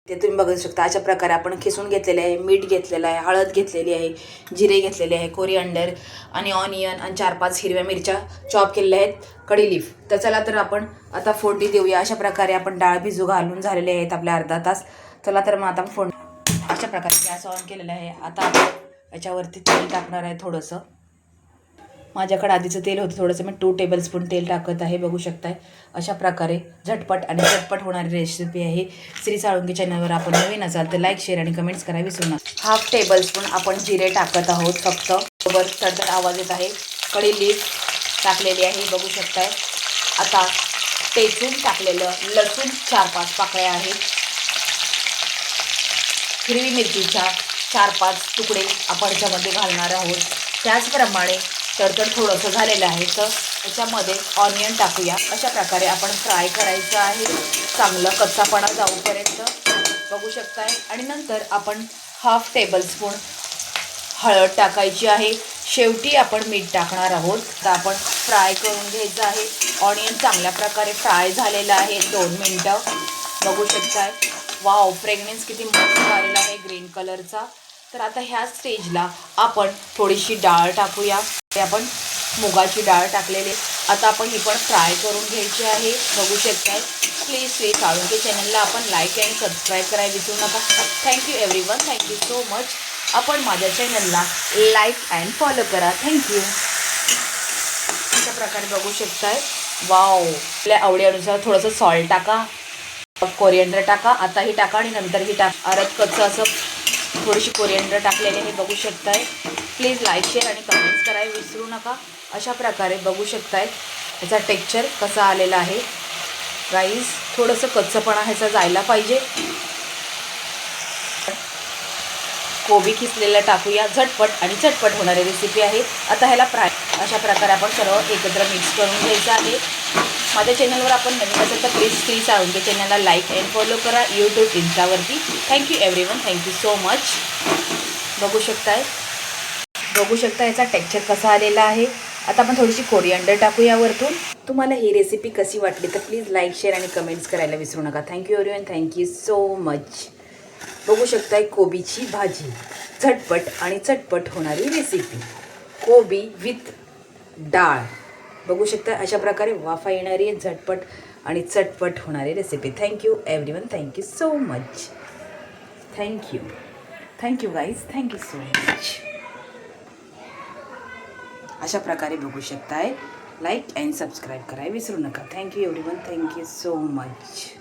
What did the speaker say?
ते तुम्ही बघू शकता. अशा प्रकारे आपण खिसून घेतलेले आहे, मीठ घेतलेलं आहे, हळद घेतलेली आहे, जिरे घेतलेले आहे, कोरिअंडर आणि ऑनियन आणि 4-5 हिरव्या मिरच्या चॉप केलेल्या आहेत, कढी लीफ. तर चला तर आपण आता फोडणी देऊया. अशा प्रकारे आपण डाळ भिजू घालून झालेले आहेत आपल्या अर्धा तास. चला तर मग आता फोडणी. अशा प्रकारे गॅस ऑन केलेला आहे. आता आपण याच्यावरती तेल टाकणार आहे थोडंसं. माझ्याकडे आधीचं तेल होतं थोडंसं, मी 2 टेबलस्पून तेल टाकत आहे. बघू शकताय अशा प्रकारे झटपट आणि चटपट होणारी रेसिपी आहे. श्री साळुंके चॅनलवर आपण नवीन असाल तर लाईक, शेअर आणि कमेंट्स करा विसरू नका. 1/2 टेबलस्पून आपण जिरे टाकत आहोत फक्त. बरोबर चटचट आवाज येत आहे. कढी लीफ टाकलेली आहे बघू शकताय. आता टेचून टाकलेलं लसूण 4-5 पाकळ्या आहेत. हिरवी मिरचीच्या 4-5 तुकडे आपण याच्यामध्ये घालणार आहोत. त्याचप्रमाणे तडतड थोडंसं झालेलं आहे तर त्याच्यामध्ये ऑनियन टाकूया. अशा प्रकारे आपण फ्राय करायचं आहे चांगलं कच्चापणा जाऊपर्यंत बघू शकताय. आणि नंतर आपण 1/2 टेबलस्पून हळद टाकायची आहे. शेवटी आपण मीठ टाकणार आहोत. तर आपण फ्राय करून घ्यायचं आहे. ऑनियन चांगल्या प्रकारे फ्राय झालेलं आहे 2 मिनटं बघू शकताय. वाव, फ्रेग्रन्स किती मस्त आलेला आहे ग्रीन कलरचा. तर आता ह्या स्टेजला आपण थोडीशी डाळ टाकूया. आपण मुगाची डाळ टाकलेली. आता आपण ही पण फ्राय करून घ्यायची आहे बघू शकताय. प्लीज श्री साळुंके चॅनलला आपण लाईक अँड सबस्क्राईब करायला विसरू नका. Thank you everyone, thank you so much. आपण माझ्या चॅनलला लाईक अँड फॉलो करा. थँक्यू. अशा प्रकारे बघू शकताय. वाव, आपल्या आवडीनुसार थोडंसं सॉल्ट टाका, कोरिअंडर टाका, आताही टाका आणि नंतरही टाका. अर्ध कच्चं असं थोडीशी कोरिअंडर टाकलेली आहे बघू शकताय. प्लीज लाईक, शेअर आणि कमेंट्स करायला विसरू नका. अशा प्रकारे बघू शकताय ह्याचा टेक्स्चर कसा आलेला आहे गाईज. थोडंसं कच्चपणा ह्याचा जायला पाहिजे. कोबी खिसलेला टाकूया. झटपट आणि चटपट होणारी रेसिपी आहे. आता ह्याला फ्राय अशा प्रकारे आपण सर्व एकत्र मिक्स करून घ्यायचं आहे. माझ्या चॅनलवर आपण नवीन असेल तर प्लीज श्री साळुंके चॅनलला लाईक अँड फॉलो करा यूट्यूब, इन्स्टावरती. Thank you everyone, thank you so much. बघू शकताय याचा टेक्स्चर कसा आलेला आहे. आता आपण थोडीशी कोरिअंडर टाकूया वरतून. तुम्हाला ही रेसिपी कशी वाटली तर प्लीज लाईक, शेअर आणि कमेंट्स करायला विसरू नका. Thank you everyone, thank you so much. बघू शकताय कोबीची भाजी, झटपट आणि चटपट होणारी रेसिपी. कोबी विथ डाळ बघू शकता. अशा प्रकारे वाफा येणारी झटपट आणि चटपट होणारी recipe. Thank you everyone, thank you so much. Thank you guys, thank you so much. अशा प्रकारे बघू शकताय. लाईक अँड सबस्क्राईब करायला विसरू नका. Thank you everyone, thank you so much.